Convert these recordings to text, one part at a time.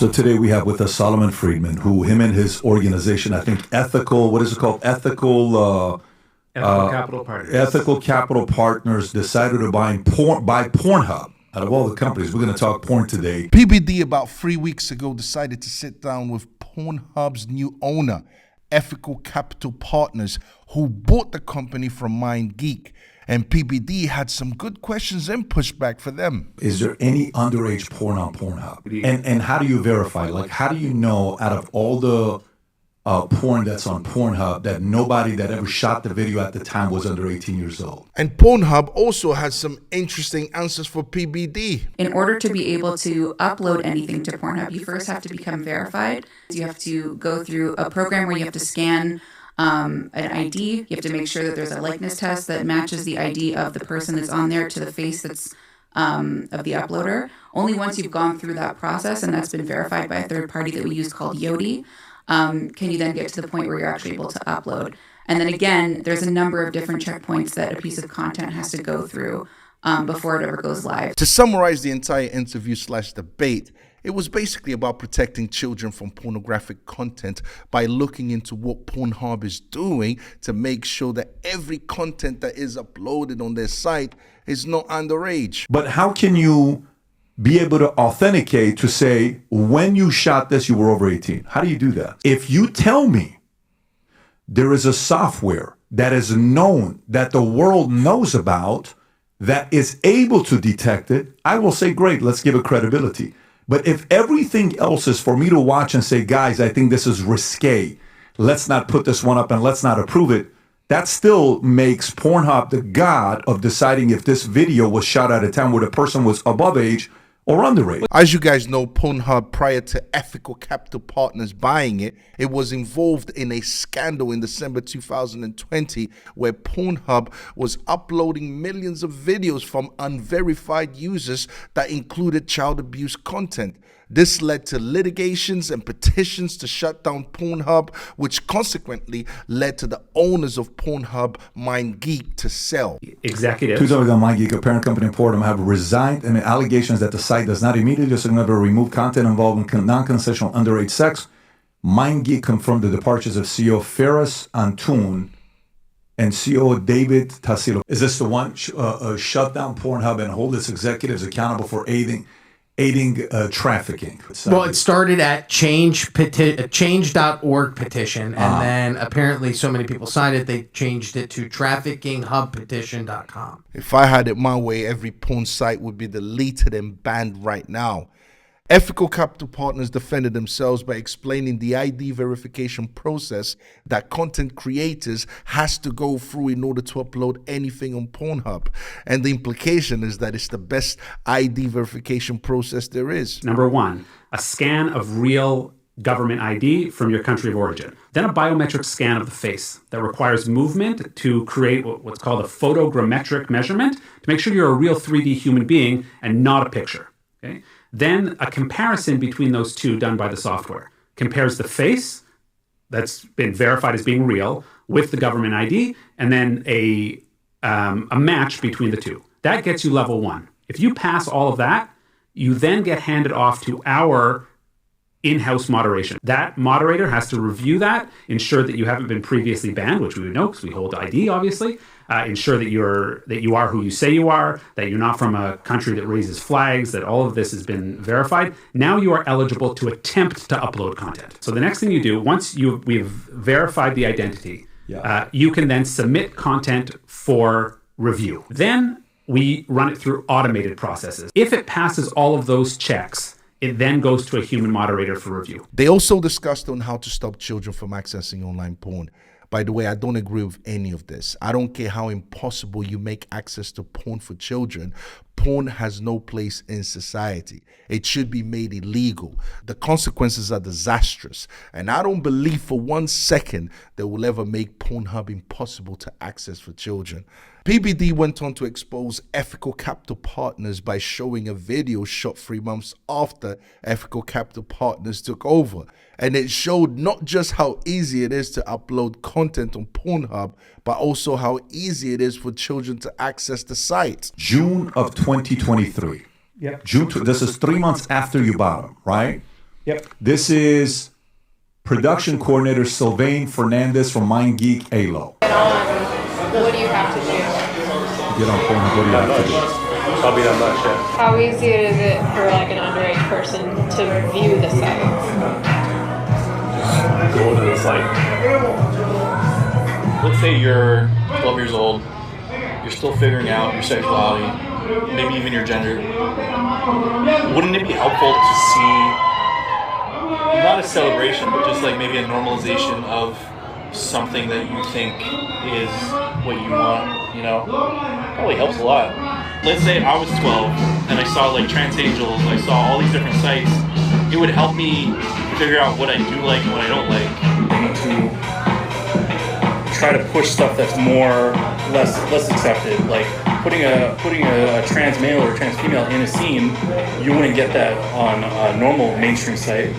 So today we have with us Solomon Friedman, who him and his organization, I think Ethical, what is it called? Ethical Capital Partners. Ethical Capital Partners decided to buy Pornhub. Out of all the companies, we're going to talk porn today. PBD about 3 weeks ago decided to sit down with Pornhub's new owner, Ethical Capital Partners, who bought the company from MindGeek. And PBD had some good questions and pushback for them. Is there any underage porn on Pornhub? And how do you verify? Like, how do you know out of all the porn that's on Pornhub that nobody that ever shot the video at the time was under 18 years old? And Pornhub also has some interesting answers for PBD. In order to be able to upload anything to Pornhub, you first have to become verified. You have to go through a program where you have to scan an ID. You have to make sure that there's a likeness test that matches the ID of the person that's on there to the face that's of the uploader. Only once you've gone through that process and that's been verified by a third party that we use called Yoti, can you then get to the point where you're actually able to upload. And then again, there's a number of different checkpoints that a piece of content has to go through before it ever goes live. To summarize the entire interview/debate, it was basically about protecting children from pornographic content by looking into what Pornhub is doing to make sure that every content that is uploaded on their site is not underage. But how can you be able to authenticate to say, when you shot this, you were over 18? How do you do that? If you tell me there is a software that is known, that the world knows about, that is able to detect it, I will say, great, let's give it credibility. But if everything else is for me to watch and say, guys, I think this is risque, let's not put this one up and let's not approve it, that still makes Pornhub the god of deciding if this video was shot at a time where the person was above age or underage. As you guys know, Pornhub, prior to Ethical Capital Partners buying it, it was involved in a scandal in December 2020 where Pornhub was uploading millions of videos from unverified users that included child abuse content. This led to litigations and petitions to shut down Pornhub, which consequently led to the owners of Pornhub, MindGeek, to sell. Executives. Two on MindGeek, a parent company in Portland, have resigned amid allegations that the site does not immediately or remove content involving non-consensual underage sex. MindGeek confirmed the departures of CEO Ferris Antoon and CEO David Tassilo. Is this the one shut down Pornhub and hold its executives accountable for aiding trafficking? Well, it started at change.org petition, and then apparently so many people signed it, they changed it to traffickinghubpetition.com. If I had it my way, every porn site would be deleted and banned right now. Ethical Capital Partners defended themselves by explaining the ID verification process that content creators has to go through in order to upload anything on Pornhub. And the implication is that it's the best ID verification process there is. Number one, a scan of real government ID from your country of origin. Then a biometric scan of the face that requires movement to create what's called a photogrammetric measurement to make sure you're a real 3D human being and not a picture. Okay? Then a comparison between those two done by the software. Compares the face that's been verified as being real with the government ID, and then a match between the two. That gets you level one. If you pass all of that, you then get handed off to our in-house moderation. That moderator has to review that, ensure that you haven't been previously banned, which we would know because we hold ID, obviously. Ensure that you are who you say you are, that you're not from a country that raises flags, that all of this has been verified. Now you are eligible to attempt to upload content. So the next thing you do, once we've verified the identity, you can then submit content for review. Then we run it through automated processes. If it passes all of those checks, it then goes to a human moderator for review. They also discussed on how to stop children from accessing online porn. By the way, I don't agree with any of this. I don't care how impossible you make access to porn for children. Porn has no place in society. It should be made illegal. The consequences are disastrous. And I don't believe for 1 second they will ever make Pornhub impossible to access for children. PBD went on to expose Ethical Capital Partners by showing a video shot 3 months after Ethical Capital Partners took over. And it showed not just how easy it is to upload content on Pornhub, but also how easy it is for children to access the site. June of 2023. Yeah. This is 3 months after you bought them, right? Yep. This is production coordinator Sylvain Fernandez from MindGeek ALO. What do you have to do? Get on Pornhub, what do you have to do? Probably not much, yeah. How easy is it for like an underage person to view the site? Go to the site. Let's say you're 12 years old, you're still figuring out your sexuality, maybe even your gender. Wouldn't it be helpful to see, not a celebration, but just like maybe a normalization of something that you think is what you want, you know? Probably helps a lot. Let's say I was 12 and I saw like trans angels, I saw all these different sites. It would help me figure out what I do like and what I don't like, and to try to push stuff that's less accepted. Like putting a trans male or trans female in a scene, you wouldn't get that on a normal mainstream site.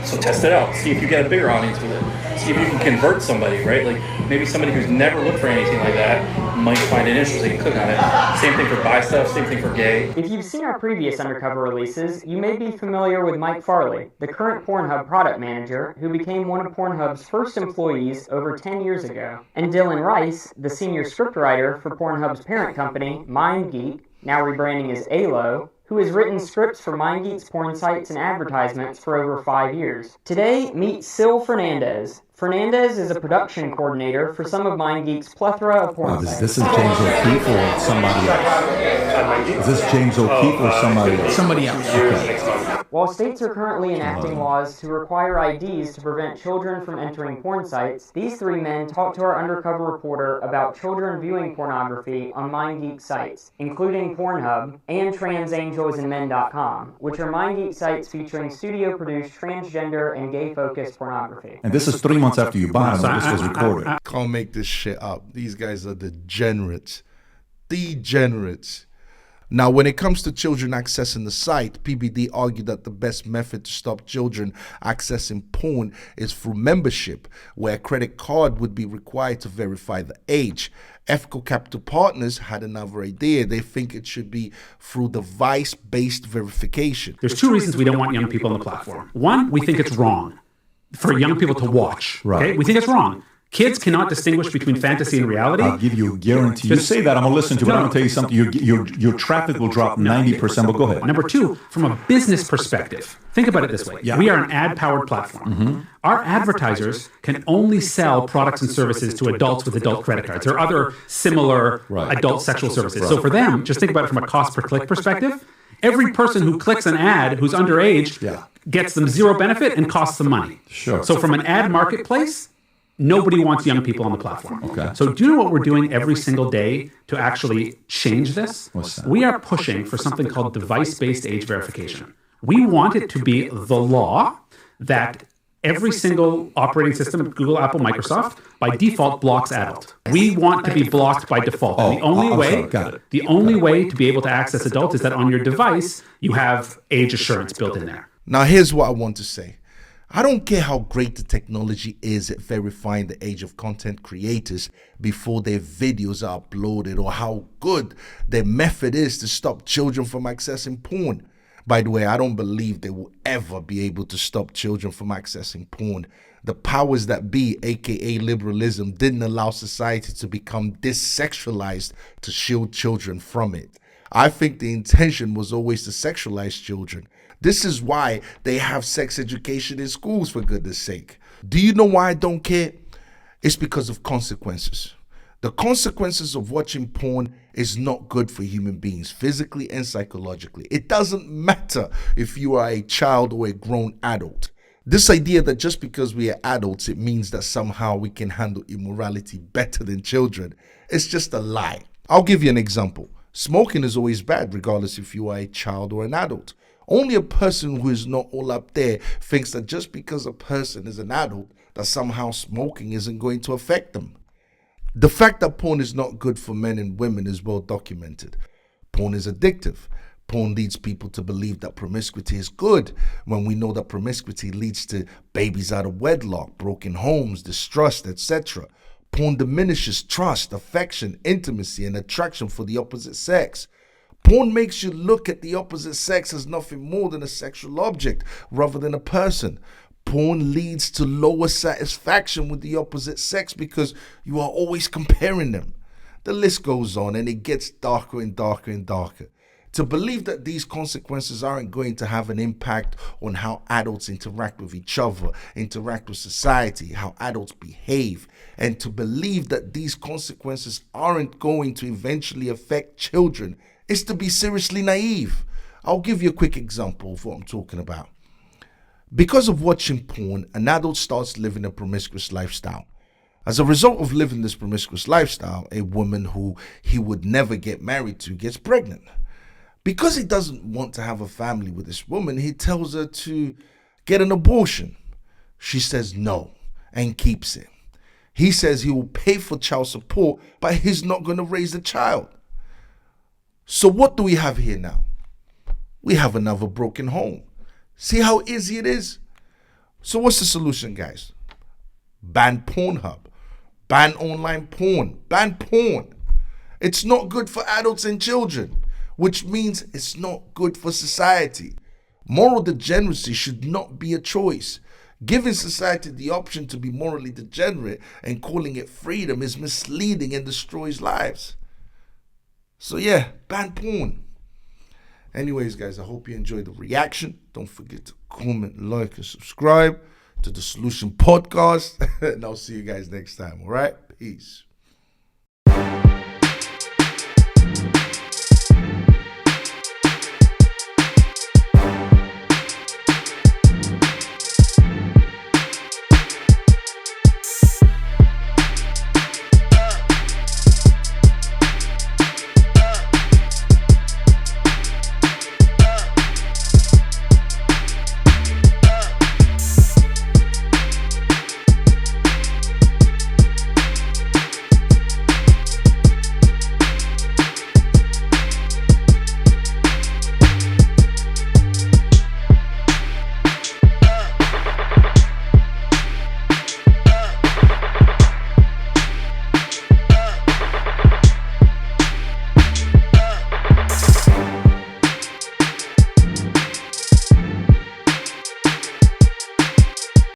So test it out. See if you get a bigger audience with it. See if you can convert somebody, right? Like maybe somebody who's never looked for anything like that might find it interesting and click on it. Same thing for bi stuff, same thing for gay. If you've seen our previous Undercover releases, you may be familiar with Mike Farley, the current Pornhub product manager who became one of Pornhub's first employees over 10 years ago, and Dylan Rice, the senior scriptwriter for Pornhub's parent company, MindGeek, now rebranding as ALO, who has written scripts for MindGeek's porn sites and advertisements for over 5 years. Today, meet Sil Fernandez. Fernandez is a production coordinator for some of MindGeek's plethora of porn sites. This is James O'Keefe or somebody else? Is this James O'Keefe or somebody else? Somebody else. Okay. While states are currently enacting laws to require IDs to prevent children from entering porn sites, these three men talked to our undercover reporter about children viewing pornography on MindGeek sites, including Pornhub and TransAngelsAndMen.com, which are MindGeek sites featuring studio-produced transgender and gay-focused pornography. And this is 3 months after you buy them, this was recorded. Can't make this shit up. These guys are degenerates. Degenerates. Now, when it comes to children accessing the site, PBD argued that the best method to stop children accessing porn is through membership, where a credit card would be required to verify the age. Ethical Capital Partners had another idea. They think it should be through device-based verification. There's two reasons we don't want young people on the platform. One, we think it's wrong for young people to watch. Right. Okay? We think it's wrong. Kids cannot distinguish between fantasy and reality. I'll give you a guarantee. You say that, I'm going to listen to it, but I'm going to tell you something. Your traffic will drop 90%, but go ahead. Number two, from a business perspective, think about it this way. We are an ad-powered platform. Our advertisers can only sell products and services to adults with adult credit cards or other similar adult sexual services. So for them, just think about it from a cost per click perspective. Every person who clicks an ad who's underage gets them zero benefit and costs them money. Sure. So from an ad marketplace, nobody wants young people on the platform. Okay. So do you know what we're doing every single day to actually change this? What's that? We are pushing for something called device-based age verification. We want it to be the law that every single operating system, Google, Apple, Microsoft, by default blocks adult. We want to be blocked by default. And the only way to be able to access adult is that on your device, you have age assurance built in there. Now, here's what I want to say. I don't care how great the technology is at verifying the age of content creators before their videos are uploaded, or how good their method is to stop children from accessing porn. By the way, I don't believe they will ever be able to stop children from accessing porn. The powers that be, aka liberalism, didn't allow society to become dissexualized to shield children from it. I think the intention was always to sexualize children. This is why they have sex education in schools, for goodness sake. Do you know why I don't care? It's because of consequences. The consequences of watching porn is not good for human beings, physically and psychologically. It doesn't matter if you are a child or a grown adult. This idea that just because we are adults, it means that somehow we can handle immorality better than children, is just a lie. I'll give you an example. Smoking is always bad, regardless if you are a child or an adult. Only a person who is not all up there thinks that just because a person is an adult, that somehow smoking isn't going to affect them. The fact that porn is not good for men and women is well documented. Porn is addictive. Porn leads people to believe that promiscuity is good, when we know that promiscuity leads to babies out of wedlock, broken homes, distrust, etc. Porn diminishes trust, affection, intimacy, and attraction for the opposite sex. Porn makes you look at the opposite sex as nothing more than a sexual object rather than a person. Porn leads to lower satisfaction with the opposite sex because you are always comparing them. The list goes on and it gets darker and darker and darker. To believe that these consequences aren't going to have an impact on how adults interact with each other, interact with society, how adults behave, and to believe that these consequences aren't going to eventually affect children is to be seriously naive. I'll give you a quick example of what I'm talking about. Because of watching porn, an adult starts living a promiscuous lifestyle. As a result of living this promiscuous lifestyle, a woman who he would never get married to gets pregnant. Because he doesn't want to have a family with this woman, he tells her to get an abortion. She says no and keeps it. He says he will pay for child support, but he's not going to raise the child. So what do we have here now? We have another broken home. See how easy it is? So what's the solution, guys? Ban Pornhub. Ban online porn. Ban porn. It's not good for adults and children, which means it's not good for society. Moral degeneracy should not be a choice. Giving society the option to be morally degenerate and calling it freedom is misleading and destroys lives. So yeah, ban porn. Anyways, guys, I hope you enjoyed the reaction. Don't forget to comment, like, and subscribe to the Solution Podcast. And I'll see you guys next time, all right? Peace.